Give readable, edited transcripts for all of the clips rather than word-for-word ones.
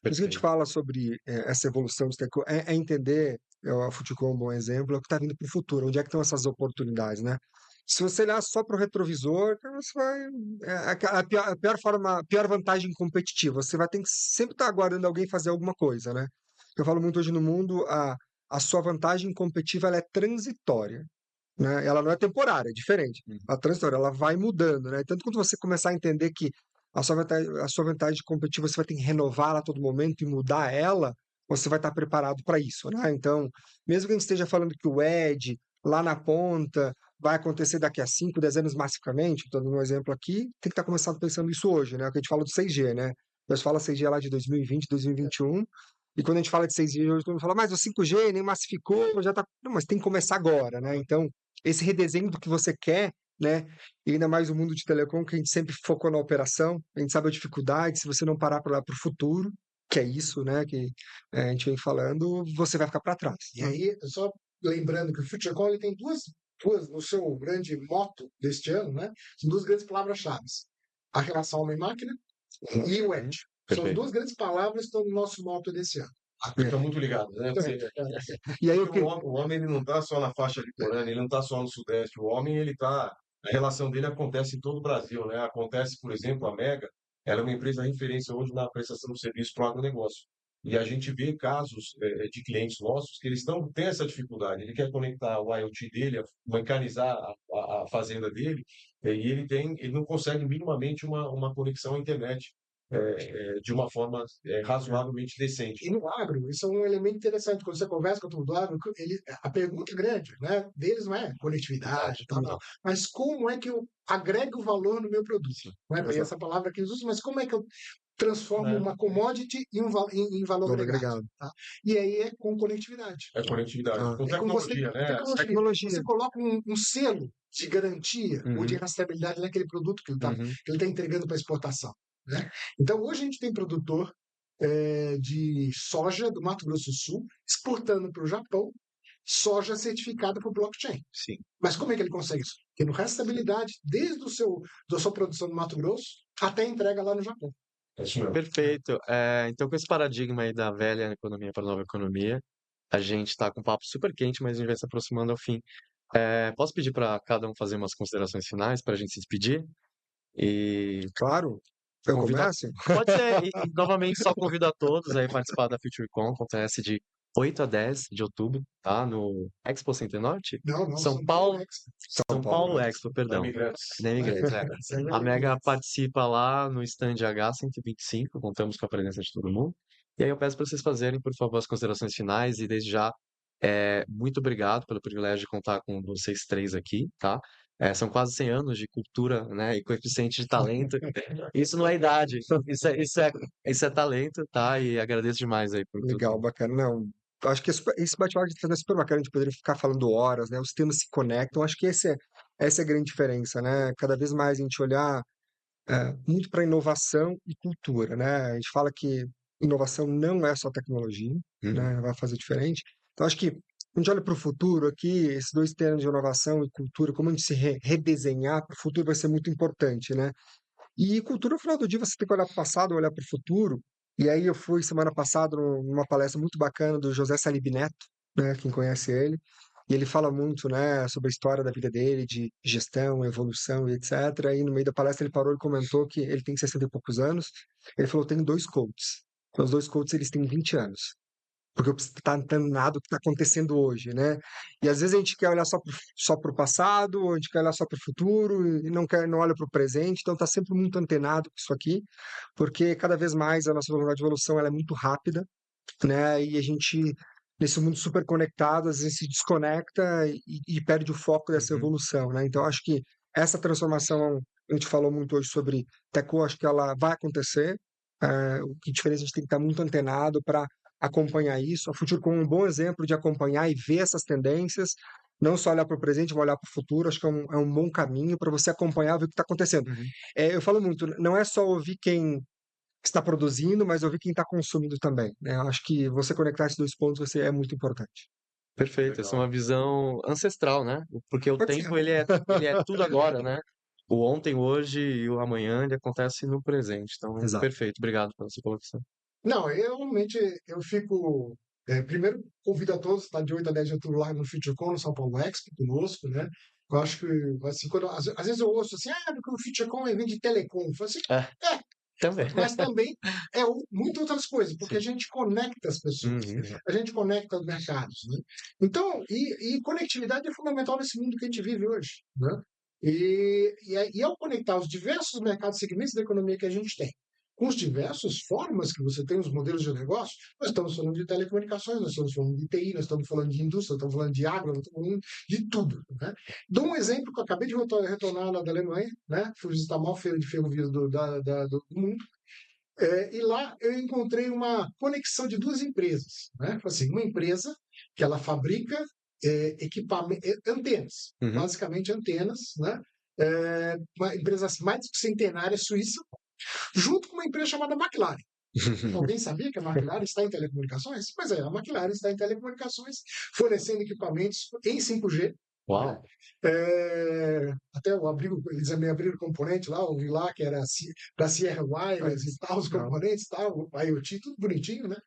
Por isso que a gente Perfeito. fala sobre essa evolução de é entender, a Futurecom é um bom exemplo, é o que está vindo para o futuro, onde é que estão essas oportunidades, né? Se você olhar só para o retrovisor, cara, você vai. A pior forma, a pior vantagem competitiva. Você vai ter que sempre estar aguardando alguém fazer alguma coisa, né? Eu falo muito hoje no mundo, a sua vantagem competitiva ela é transitória, né? Ela não é temporária, é diferente. Uhum. A transitória, ela vai mudando, né? Tanto quando você começar a entender que a sua vantagem competitiva você vai ter que renová-la a todo momento e mudar ela, você vai estar preparado para isso, né? Então, mesmo que a gente esteja falando que o Edge, lá na ponta, vai acontecer daqui a 5, 10 anos massivamente, estou dando um exemplo aqui, tem que estar começando pensando isso hoje, né? O que a gente fala do 6G, né? Nós fala 6G lá de 2020, 2021, e quando a gente fala de 6G hoje, todo mundo fala, mas o 5G nem massificou, já tá. Não, mas tem que começar agora, né? Então, esse redesenho do que você quer, né? E ainda mais o mundo de telecom, que a gente sempre focou na operação, a gente sabe a dificuldade, se você não parar para olhar para o futuro, que é isso, né? Que a gente vem falando, você vai ficar para trás. E aí, só lembrando que o FutureCall ele tem duas no seu grande moto deste ano, né? São duas grandes palavras-chave: a relação homem-máquina e o Edge. São as Perfeito. duas grandes palavras que estão no nosso moto desse ano. Fica muito ligado, né? E aí o Porque que. o homem ele não está só na faixa litorânea, ele não está só no Sudeste. O homem ele está, a relação dele acontece em todo o Brasil, né? Acontece, por exemplo, a Mega, ela é uma empresa referência hoje na prestação de serviço para o agronegócio. E a gente vê casos de clientes nossos que eles têm essa dificuldade. Ele quer conectar o IoT dele, mecanizar a fazenda dele, e ele não consegue minimamente uma conexão à internet de uma forma razoavelmente decente. E no agro, isso é um elemento interessante. Quando você conversa com o turno do agro, a pergunta grande, né, deles não é conectividade, tal, tal, mas como é que eu agrego valor no meu produto? Não é bem essa palavra que eles usam, mas como é que eu transformo uma commodity em valor Valor agregado? agregado. Tá? E aí é com conectividade. É conectividade. Ah. Com É como você, tecnologia, né? Tecnologia. você coloca um selo de garantia ou de Uhum. rastreabilidade naquele produto que Uhum. ele tá entregando para exportação. Né? Então, hoje a gente tem produtor de soja do Mato Grosso do Sul exportando para o Japão soja certificada por blockchain. Sim. Mas como é que ele consegue isso? Tendo rastreabilidade desde da sua produção no Mato Grosso até a entrega lá no Japão. É isso mesmo. Perfeito. Então, com esse paradigma aí da velha economia para a nova economia, a gente está com um papo super quente, mas a gente vai se aproximando ao fim. Posso pedir para cada um fazer umas considerações finais para a gente se despedir? E Claro. Eu convidar. começo? Pode ser, e novamente só convido a todos aí a participar da FutureCon, acontece de 8 a 10 de outubro, tá? No Expo Center Norte? Não, São Paulo, Expo. São São Paulo Paulo. Expo, perdão. Imigrantes. Da Imigrantes, é. A Mega participa lá no stand H125, contamos com a presença de todo mundo. E aí eu peço para vocês fazerem, por favor, as considerações finais e desde já, muito obrigado pelo privilégio de contar com vocês três aqui, tá? São quase 100 anos de cultura, né, e coeficiente de talento. Isso não é idade, isso é talento, tá? E agradeço demais aí por tudo. Legal, bacana. Não, eu acho que esse bate-papo de é super bacana, a gente poderia ficar falando horas, né? Os temas se conectam, acho que essa é a grande diferença, né? Cada vez mais a gente olhar muito para inovação e cultura, né? A gente fala que inovação não é só tecnologia, né? Vai fazer diferente. Então, acho que a gente olha para o futuro aqui, esses dois termos de inovação e cultura, como a gente se redesenhar para o futuro vai ser muito importante, né? E cultura, no final do dia, você tem que olhar para o passado, olhar para o futuro. E aí eu fui semana passada numa palestra muito bacana do José Salib Neto, né? Quem conhece ele. E ele fala muito, né, sobre a história da vida dele, de gestão, evolução e etc. E no meio da palestra ele parou e comentou que ele tem 60 e poucos anos. Ele falou, tem dois coaches. Os dois coaches, eles têm 20 anos. Porque eu preciso estar antenado do que está acontecendo hoje, né? E às vezes a gente quer olhar só para o passado, a gente quer olhar só para o futuro e não olha para o presente, então está sempre muito antenado com isso aqui, porque cada vez mais a nossa velocidade de evolução ela é muito rápida, né? E a gente, nesse mundo super conectado, às vezes se desconecta e perde o foco dessa evolução, né? Então acho que essa transformação, a gente falou muito hoje sobre Teco, acho que ela vai acontecer, o que diferença a gente tem que estar muito antenado para acompanhar isso. A Future como um bom exemplo de acompanhar e ver essas tendências, não só olhar para o presente, mas olhar para o futuro, acho que é um bom caminho para você acompanhar e ver o que está acontecendo. Eu falo muito, não é só ouvir quem está produzindo, mas ouvir quem está consumindo também, né? Eu acho que você conectar esses dois pontos é muito importante. Perfeito, essa é uma visão ancestral, né? Porque o Pode ser. tempo ele é tudo agora, né? O ontem, o hoje e o amanhã ele acontece no presente. Então, Exato. perfeito, obrigado pela sua colocação. Não, eu realmente eu fico. Primeiro, convido a todos, tá de 8 a 10 de outubro lá no FutureCon, no São Paulo Expo, conosco, né? Eu acho que, assim, às vezes eu ouço assim, porque o FutureCon é evento de telecom. Eu falo assim, É, é, também. mas também muitas outras coisas, porque Sim. a gente conecta as pessoas, Uhum. a gente conecta os mercados, né? Então, e conectividade é fundamental nesse mundo que a gente vive hoje, né? E ao conectar os diversos mercados, segmentos da economia que a gente tem, com as diversas formas que você tem, os modelos de negócio, nós estamos falando de telecomunicações, nós estamos falando de TI, nós estamos falando de indústria, nós estamos falando de agro, nós estamos falando de tudo, né? Dou um exemplo que eu acabei de retornar lá da Alemanha, né? Fui visitar a maior feira de ferrovias do mundo, e lá eu encontrei uma conexão de duas empresas, né? Assim, uma empresa que ela fabrica antenas, Uhum. basicamente antenas, né? Uma empresa mais centenária suíça, junto com uma empresa chamada McLaren. Alguém sabia que a McLaren está em telecomunicações? Pois é, a McLaren está em telecomunicações, fornecendo equipamentos em 5G. Uau. Até eles me abriram componente lá, eu vi lá que era da Sierra Wireless e tal, os componentes e tal, o IoT, tudo bonitinho, né?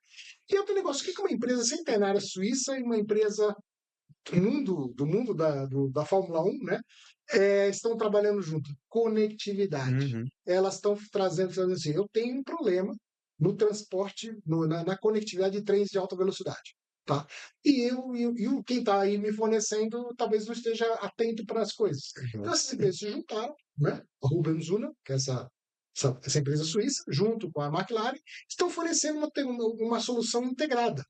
E outro negócio, o que uma empresa centenária suíça e uma empresa do mundo da Fórmula 1, né? Estão trabalhando junto. Conectividade. Uhum. Elas estão dizendo assim, eu tenho um problema no transporte, na conectividade de trens de alta velocidade. Tá? E quem está aí me fornecendo talvez não esteja atento para as coisas. Então, essas empresas se juntaram, né? A Rubens Una, que é essa empresa suíça, junto com a McLaren, estão fornecendo uma solução integrada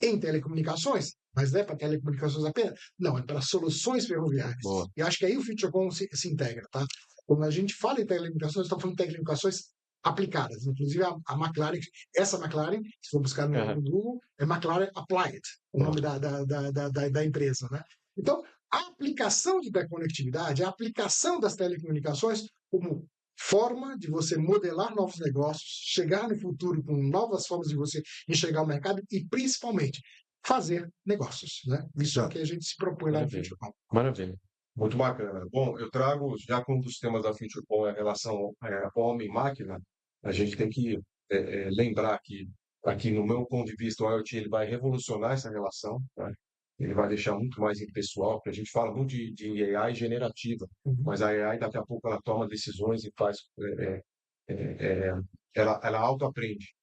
em telecomunicações, mas não é para telecomunicações apenas? Não, é para soluções ferroviárias. Boa. E acho que aí o FutureCom se integra, tá? Quando a gente fala em telecomunicações, estamos falando de telecomunicações aplicadas. Inclusive, a McLaren, essa McLaren, se for buscar no Google, é McLaren Applied, o nome da empresa, né? Então, a aplicação da conectividade, a aplicação das telecomunicações como forma de você modelar novos negócios, chegar no futuro com novas formas de você enxergar o mercado e, principalmente, fazer negócios, né? Isso é o que a gente se propõe lá no Maravilha. FutureCom. Maravilha. Muito bacana. Bom, eu trago, já que um dos temas da FutureCom é a relação homem-máquina, a gente tem que lembrar que, aqui no meu ponto de vista, o IoT ele vai revolucionar essa relação, né? Ele vai deixar muito mais impessoal, porque a gente fala muito de AI generativa, mas a AI daqui a pouco ela toma decisões e faz, ela autoaprende.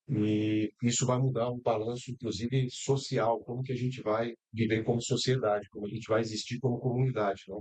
E isso vai mudar o balanço, inclusive social, como que a gente vai viver como sociedade, como a gente vai existir como comunidade, né?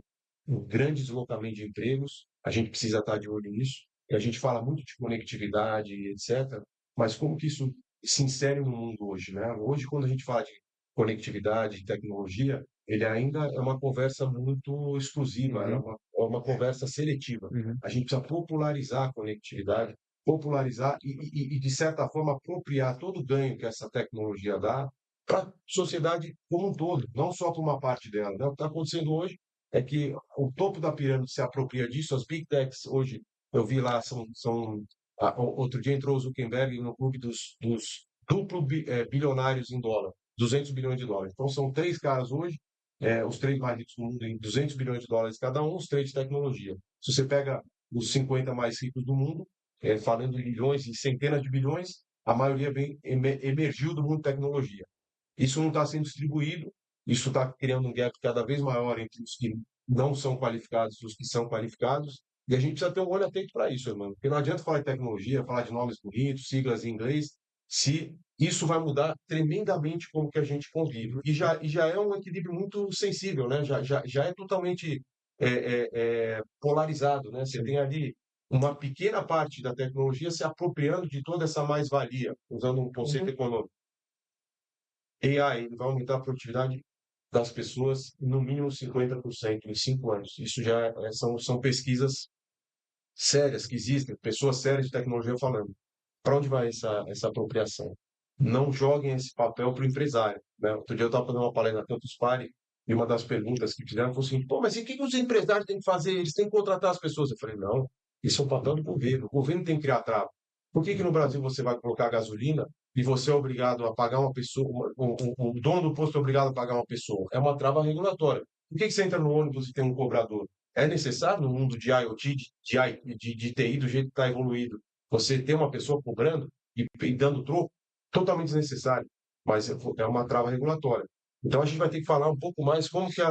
Um grande deslocamento de empregos, a gente precisa estar de olho nisso, e a gente fala muito de conectividade, etc., mas como que isso se insere no mundo hoje, né? Hoje, quando a gente fala de conectividade, de tecnologia, ele ainda é uma conversa muito exclusiva, é uma conversa seletiva. Uhum. A gente precisa popularizar a conectividade, popularizar e, de certa forma, apropriar todo o ganho que essa tecnologia dá para a sociedade como um todo, não só para uma parte dela, né? O que está acontecendo hoje é que o topo da pirâmide se apropria disso, as big techs hoje, eu vi lá, outro dia entrou o Zuckerberg no clube dos duplo bilionários em dólar, 200 bilhões de dólares. Então são 3 caras hoje, os 3 mais ricos do mundo em 200 bilhões de dólares cada um, os 3 de tecnologia. Se você pega os 50 mais ricos do mundo, falando em milhões e centenas de bilhões, a maioria emergiu do mundo de tecnologia. Isso não está sendo distribuído, isso está criando um gap cada vez maior entre os que não são qualificados e os que são qualificados, e a gente precisa ter um olho atento para isso, irmão. Porque não adianta falar de tecnologia, falar de nomes bonitos, siglas em inglês, se isso vai mudar tremendamente como que a gente convive. E já é um equilíbrio muito sensível, né? Já é totalmente polarizado, né? Você tem ali uma pequena parte da tecnologia se apropriando de toda essa mais-valia, usando um conceito econômico. AI ele vai aumentar a produtividade das pessoas no mínimo 50% em 5 anos. Isso já são pesquisas sérias que existem, pessoas sérias de tecnologia falando. Para onde vai essa apropriação? Não joguem esse papel para o empresário, né? Outro dia eu estava fazendo uma palestra na Campus Party e uma das perguntas que fizeram foi assim: pô, mas e o que os empresários têm que fazer? Eles têm que contratar as pessoas. Eu falei: não, isso é o papel do governo. O governo tem que criar trava. Por que no Brasil você vai colocar gasolina e você é obrigado a pagar uma pessoa, o dono do posto é obrigado a pagar uma pessoa? É uma trava regulatória. Por que você entra no ônibus e tem um cobrador? É necessário no mundo de IoT, de TI, do jeito que está evoluído, você ter uma pessoa cobrando? e dando troco, totalmente desnecessário, mas é uma trava regulatória. Então a gente vai ter que falar um pouco mais como que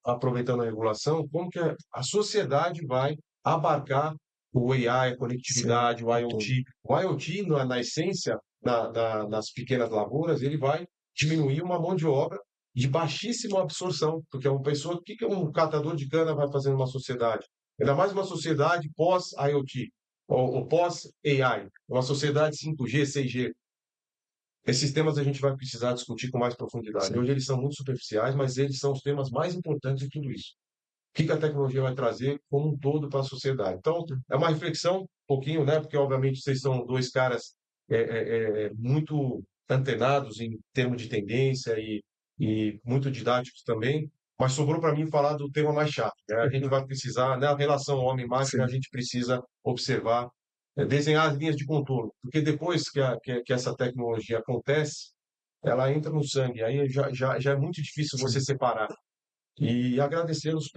aproveitando a regulação, como que a sociedade vai abarcar o AI, a conectividade, o IoT. O IoT, na essência, nas pequenas lavouras, ele vai diminuir uma mão de obra de baixíssima absorção, porque uma pessoa, o que um catador de cana vai fazer numa sociedade? Ainda mais uma sociedade pós-IoT, ou pós-AI, uma sociedade 5G, 6G. Esses temas a gente vai precisar discutir com mais profundidade. Sim. Hoje eles são muito superficiais, mas eles são os temas mais importantes de tudo isso. O que a tecnologia vai trazer como um todo para a sociedade? Então, é uma reflexão, um pouquinho, né? Porque, obviamente, vocês são dois caras muito antenados em termos de tendência e muito didáticos também, mas sobrou para mim falar do tema mais chato, né? A gente vai precisar, né? A relação homem-máquina, a gente precisa observar, desenhar as linhas de contorno, porque depois que essa tecnologia acontece, ela entra no sangue, aí já é muito difícil você separar. E agradecê-los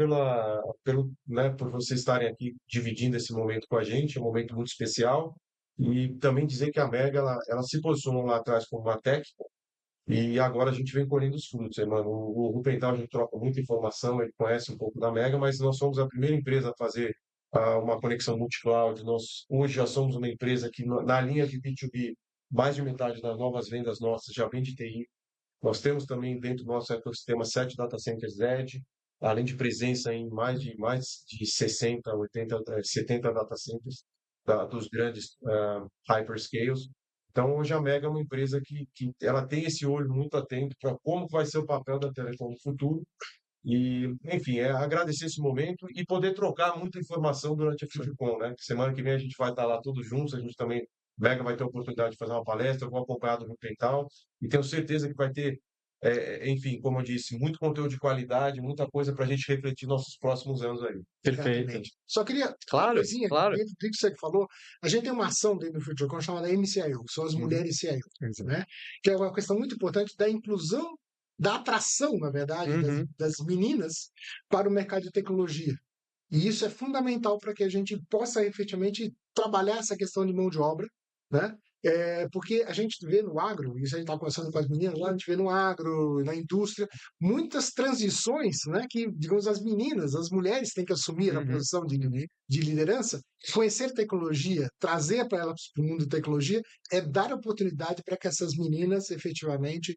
né, por vocês estarem aqui dividindo esse momento com a gente, é um momento muito especial. E também dizer que a Mega, ela se posicionou lá atrás como uma tech, e agora a gente vem colhendo os frutos, né, mano? O Rupental, a gente troca muita informação, ele conhece um pouco da Mega, mas nós somos a primeira empresa a fazer uma conexão multi-cloud. Nós hoje já somos uma empresa que, na linha de B2B, mais de metade das novas vendas nossas já vem de TI. Nós temos também dentro do nosso ecossistema 7 data centers Edge, além de presença em mais de 60, 80, 70 data centers dos grandes hyperscales. Então, hoje a Mega é uma empresa que ela tem esse olho muito atento para como vai ser o papel da Telecom no futuro. E, enfim, agradecer esse momento e poder trocar muita informação durante a FutureCon, né? Semana que vem a gente vai estar lá todos juntos, a gente também, Mega vai ter a oportunidade de fazer uma palestra, eu vou acompanhar do Rupental, e tenho certeza que vai ter, enfim, como eu disse, muito conteúdo de qualidade, muita coisa para a gente refletir nossos próximos anos aí. Perfeito. Exatamente. Só queria uma Claro, coisinha claro. dentro do que você falou. A gente tem uma ação dentro do FutureCon chamada MCIO, que são as mulheres CIO, né? Que é uma questão muito importante da inclusão, da atração, na verdade, das meninas para o mercado de tecnologia. E isso é fundamental para que a gente possa efetivamente trabalhar essa questão de mão de obra, né? Porque a gente vê no agro, isso a gente está conversando com as meninas lá, a gente vê no agro, na indústria, muitas transições, né, que, digamos, as meninas, as mulheres têm que assumir a posição de liderança. Conhecer tecnologia, trazer para elas para o mundo de tecnologia, é dar oportunidade para que essas meninas efetivamente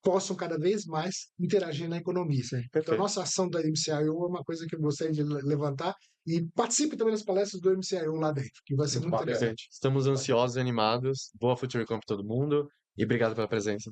possam cada vez mais interagir na economia. Então, a nossa ação da MCIO é uma coisa que eu gostaria de levantar, e participe também das palestras do MCIO lá dentro, que vai ser muito interessante. Estamos ansiosos e animados. Boa FutureCon para todo mundo e obrigado pela presença.